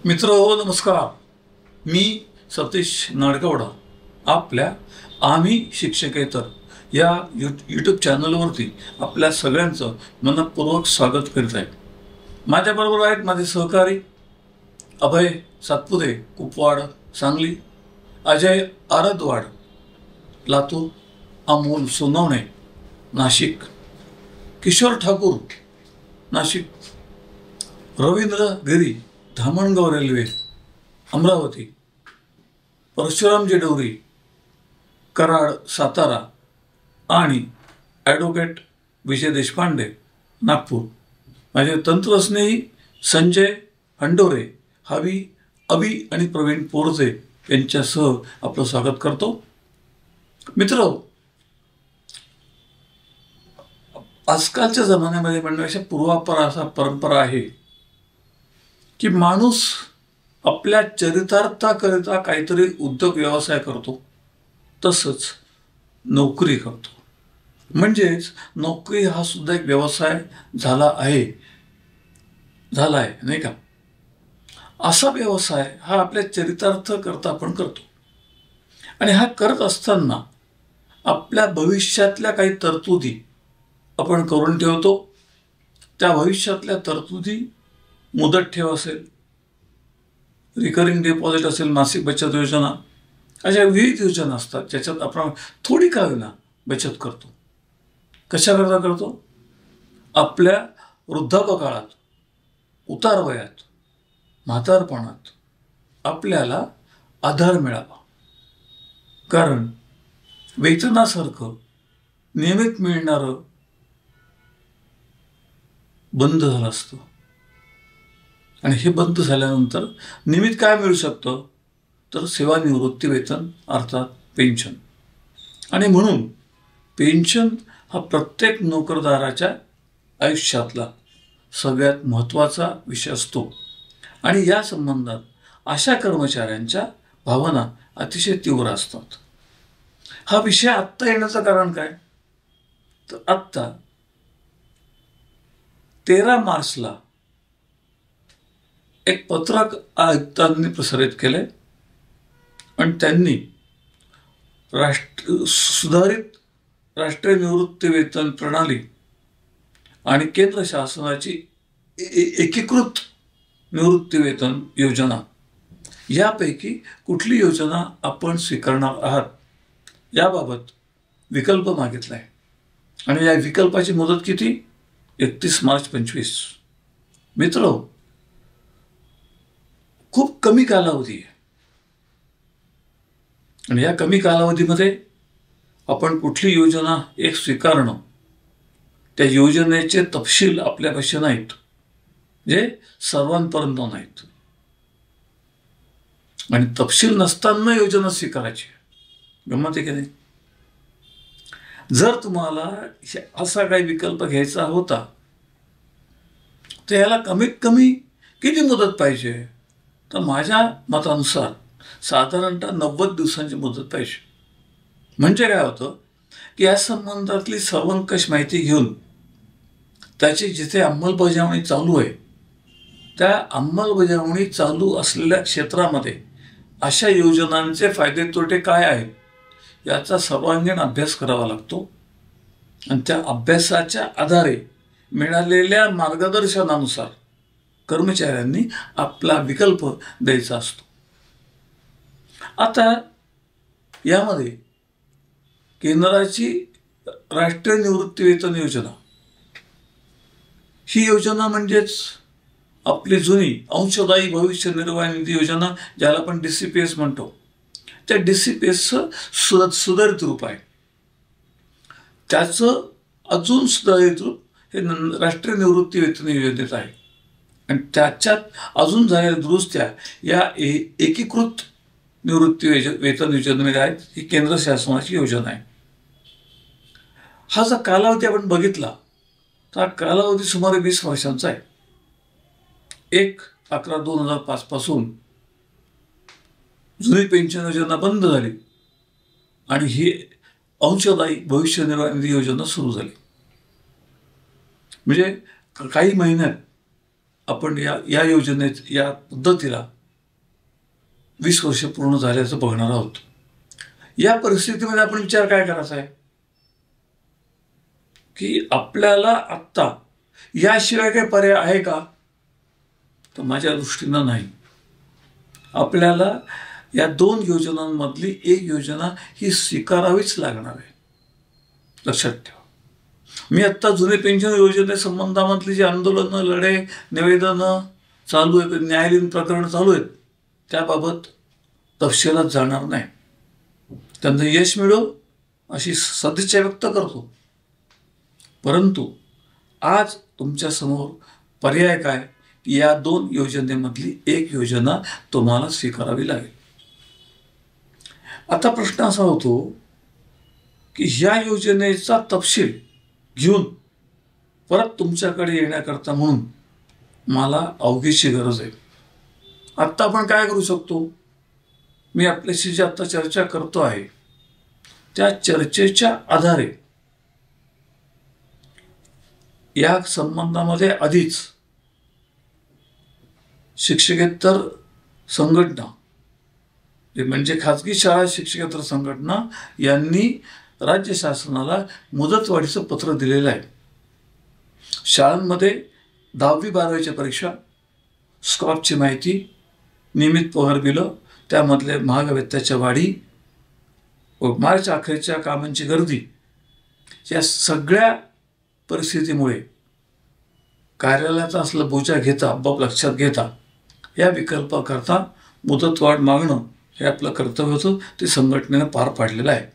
मित्र हो नमस्कार. मी सतीश नाडकवडा आपल्या आम्ही शिक्षकेतर या यूट्यूब चॅनलवरती आपल्या सगळ्यांचं मनपूर्वक स्वागत करीत आहे. माझ्याबरोबर आहेत माझे सहकारी अभय सातपुते कुपवाड सांगली, अजय आरदवाड लातूर, अमोल सोनवणे नाशिक, किशोर ठाकूर नाशिक, रवींद्र गिरी धामणगाव रेल्वे अमरावती, परशुराम जेडवरी कराड सातारा आणि ॲडव्होकेट विजय देशपांडे नागपूर. माझे तंत्रस्नेही संजय हंडोरे हवी अबी आणि प्रवीण पोरजे यांच्यासह आपलं स्वागत करतो. मित्र, आजकालच्या जमान्यामध्ये म्हणण्यापेक्षा पूर्वापर असा परंपरा आहे की माणूस आपल्या चरितार्थाकरिता काहीतरी उद्योग व्यवसाय करतो, तसंच नोकरी करतो. म्हणजेच नोकरी हा सुद्धा एक व्यवसाय झाला आहे नाही का. असा व्यवसाय हा आपल्या चरितार्थ करता आपण करतो आणि हा करत असताना आपल्या भविष्यातल्या काही तरतुदी आपण करून ठेवतो. त्या भविष्यातल्या तरतुदी मुदत ठेव असेल, रिकरिंग डिपॉझिट असेल, मासिक बचत योजना, अशा विविध योजना असतात ज्याच्यात आपण थोडी का होईना बचत करतो. कशाकरता करतो? आपल्या वृद्धापकाळात, उतार वयात, म्हातारपणात आपल्याला आधार मिळावा. कारण वेतनासारखं नियमित मिळणारं बंद झालं असतं आणि हे बंद झाल्यानंतर नियमित काय मिळू शकतं तर सेवानिवृत्ती वेतन अर्थात पेन्शन. आणि म्हणून पेन्शन हा प्रत्येक नोकरदाराच्या आयुष्यातला सगळ्यात महत्त्वाचा विषय असतो आणि या संबंधात अशा कर्मचाऱ्यांच्या भावना अतिशय तीव्र असतात. हा विषय आत्ता येण्याचं कारण काय तर आत्ता 13 मार्चला एक पत्रक आयुक्तांनी प्रसारित केले आणि त्यांनी सुधारित राष्ट्रीय निवृत्ती वेतन प्रणाली आणि केंद्र शासनाची एकीकृत निवृत्ती वेतन योजना यापैकी कुठली योजना आपण स्वीकारणार आहात याबाबत विकल्प मागितला आहे. आणि या विकल्पाची मुदत किती? 31 मार्च 25. मित्र, खूप कमी कालावधी आहे आणि या कमी कालावधीमध्ये आपण कुठली योजना एक स्वीकारणं, त्या योजनेचे तपशील आपल्यापाशी नाहीत, जे सर्वांपर्यंत नाहीत आणि तपशील नसताना योजना स्वीकारायची. गंमत आहे की नाही? जर तुम्हाला असा काही विकल्प घ्यायचा होता तर याला कमीत कमी किती मुदत पाहिजे तर माझ्या मतानुसार साधारणतः 90 दिवसांची मुदत पाहिजे. म्हणजे काय होतं की या संबंधातली सर्वंकष माहिती घेऊन त्याची जिथे अंमलबजावणी चालू आहे त्या अंमलबजावणी चालू असलेल्या क्षेत्रामध्ये अशा योजनांचे फायदे तोटे काय आहेत याचा सर्वांगीण अभ्यास करावा लागतो आणि त्या अभ्यासाच्या आधारे मिळालेल्या मार्गदर्शनानुसार कर्मचाऱ्यांनी आपला विकल्प द्यायचा असतो. आता यामध्ये केंद्राची राष्ट्रीय निवृत्ती वेतन योजना ही योजना म्हणजेच आपली जुनी अंशदायी भविष्य निर्वाह निधी योजना ज्याला आपण DCPS म्हणतो, त्या DCPSचं सुधारित रूप आहे. त्याचं अजून सुधारित रूप हे राष्ट्रीय निवृत्ती वेतन योजनेत आहे आणि त्याच्यात अजून झालेल्या दुरुस्त्या या एकीकृत निवृत्ती वेतन योजनेमध्ये आहेत. ही केंद्र शासनाची योजना आहे. हा जर कालावधी आपण बघितला तर हा कालावधी सुमारे 20 वर्षांचा आहे. 1/11/2005 पासून जुनी पेन्शन योजना बंद झाली आणि ही अंशदायी भविष्य निर्वाह निधी योजना सुरू झाली. म्हणजे काही महिन्यात आपण या योजनेत या पद्धतीला 20 वर्ष पूर्ण झाल्याचं बघणार आहोत. या परिस्थितीमध्ये आपण विचार काय करायचा आहे की आपल्याला आत्ता याशिवाय काही पर्याय आहे का? तर माझ्या दृष्टीनं नाही. आपल्याला या 2 योजनांमधली एक योजना ही स्वीकारावीच लागणार आहे. लक्षात ठेवा. मी आत्ता जुने पेन्शन योजनेसंबंधामधली जी आंदोलनं, लढे, निवेदनं चालू आहेत, न्यायालयीन प्रकरणं चालू आहेत, त्याबाबत तपशिलात जाणार नाही. त्यांना यश मिळो अशी सदिच्छा व्यक्त करतो. परंतु आज तुमच्यासमोर पर्याय काय? या 2 योजनेमधली एक योजना तुम्हाला स्वीकारावी लागेल. आता प्रश्न असा होतो की ह्या योजनेचा तपशील घेऊन परत तुमच्याकडे येण्याकरता म्हणून मला अवघीची गरज आहे. आत्ता आपण काय करू शकतो? मी आपल्याशी जी आत्ता चर्चा करतो आहे त्या चर्चेच्या आधारे या संबंधामध्ये आधीच शिक्षकेतर संघटना म्हणजे खाजगी शाळा शिक्षकेतर संघटना यांनी राज्य शासनाला मुदतवाढीचं पत्र दिलेलं आहे. शाळांमध्ये 10वी-12वीच्या परीक्षा, स्कॉपची माहिती, नियमित पगार बिलं, त्यामधले महाग वेतनाच्या वाढी व मार्च अखेरच्या कामांची गर्दी, या सगळ्या परिस्थितीमुळे कार्यालयाचा असलं बोजा घेता, बाब लक्षात घेता या विकल्पाकरता मुदतवाढ मागणं हे आपलं कर्तव्य होतं. ते संघटनेनं पार पाडलेलं आहे.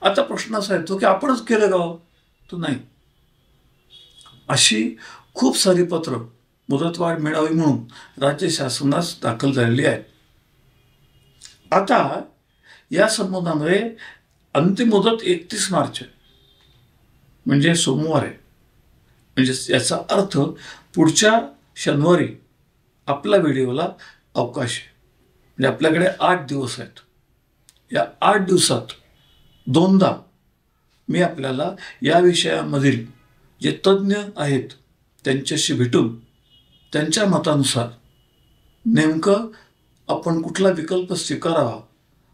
आता प्रश्न असा येतो की आपणच केलं का? तर नाही. अशी खूप सारी पत्र मुदतवाढ मिळावी म्हणून राज्य शासनास दाखल झालेली आहेत. आता या संबंधामध्ये अंतिम मुदत 31 मार्च आहे, म्हणजे सोमवार आहे. म्हणजे याचा अर्थ पुढच्या शनिवारी आपल्या व्हिडिओला अवकाश आहे. म्हणजे आपल्याकडे 8 दिवस आहेत. या 8 दिवसात 2दा मी आपल्याला या विषयामधील जे तज्ज्ञ आहेत त्यांच्याशी भेटून त्यांच्या मतानुसार नेमकं आपण कुठला विकल्प स्वीकारावा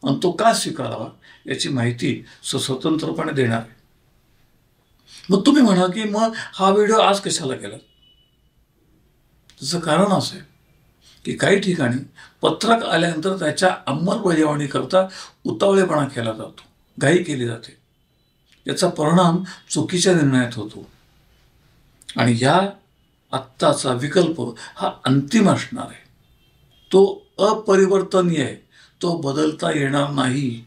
आणि तो का स्वीकारावा याची माहिती स्वतंत्रपणे देणार आहे. मग तुम्ही म्हणा की मग हा व्हिडिओ आज कशाला केला? त्याचं कारण असं आहे की काही ठिकाणी पत्रक आल्यानंतर त्याच्या अंमलबजावणीकरता उतावळेपणा केला जातो, घाई केली जाते. याचा परिणाम चुकीच्या निर्णयात होतो. आणि या आत्ताचा विकल्प हा अंतिम असणार आहे. तो अपरिवर्तनीय आहे. तो बदलता येणार नाही.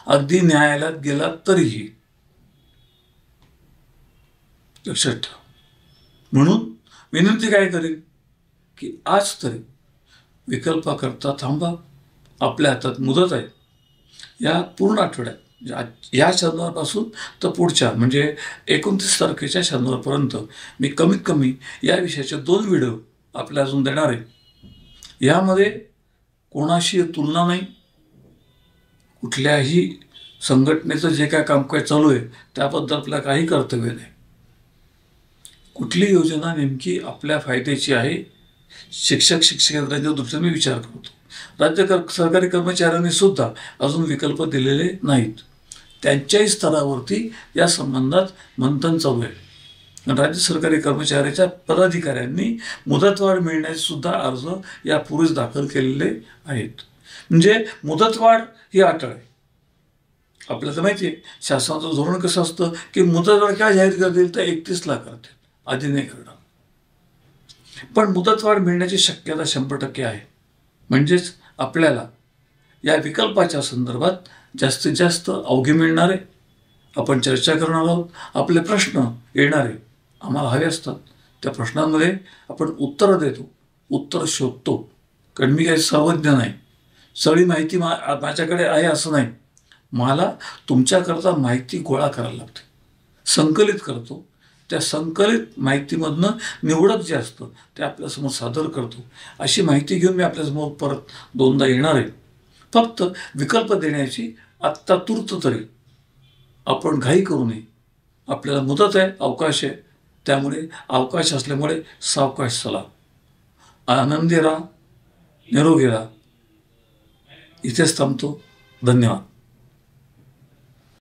अगदी न्यायालयात गेला तरीही. लक्षात ठेवा. म्हणून विनंती काय करेन की आज तरी विकल्पाकरता थांबा. आपल्या हातात मुदत आहे. या पूर्ण आठवड्यात या शनिवारपासून तर पुढच्या म्हणजे 29 तारखेच्या शनिवारपर्यंत मी कमीत कमी या विषयाचे 2 व्हिडिओ आपल्याला अजून देणार आहे. यामध्ये कोणाशी तुलना नाही. कुठल्याही संघटनेचं जे काय कामकाज चालू आहे त्याबद्दल आपल्याला काही कर्तव्य नाही. कुठली योजना नेमकी आपल्या फायद्याची आहे शिक्षक शिक्षकेतरांच्या दृष्टीने मी विचार करतो. राज्य सरकारी कर्मचाऱ्यांनी सुद्धा अजून विकल्प दिलेले नाहीत. त्यांच्याही स्तरावरती या संबंधात मंथन चालू आहे. राज्य सरकारी कर्मचाऱ्याच्या पदाधिकाऱ्यांनी मुदतवाढ मिळण्याचे सुद्धा अर्ज यापूर्वीच दाखल केलेले आहेत. म्हणजे मुदतवाढ ही अटळ आहे. आपल्याला तर माहिती आहे शासनाचं धोरण कसं असतं की मुदतवाढ काय जाहीर करतील तर 31ला करतील, आधी नाही करणार. पण मुदतवाढ मिळण्याची शक्यता 100% आहे. म्हणजेच आपल्याला या विकल्पाच्या संदर्भात जास्तीत जास्त अवघे मिळणार आहे. आपण चर्चा करणार आहोत. आपले प्रश्न येणारे आम्हाला हवे असतात. त्या प्रश्नांमध्ये आपण उत्तरं देतो, उत्तर शोधतो. कारण मी काही सर्वज्ञ नाही. सगळी माहिती माझ्याकडे आहे असं नाही. मला तुमच्याकरता माहिती गोळा करायला लागते, संकलित करतो. त्या संकलित माहितीमधनं निवडक जे असतं ते आपल्यासमोर सादर करतो. अशी माहिती घेऊन मी आपल्यासमोर परत 2दा येणार आहे. फक्त विकल्प देण्याची आत्ता तूर्त तरी आपण घाई करू नये. आपल्याला मुदत आहे, अवकाश आहे. त्यामुळे अवकाश असल्यामुळे सावकाश चला. आनंदी राहा, निरोगी राहा. इथेच थांबतो. धन्यवाद.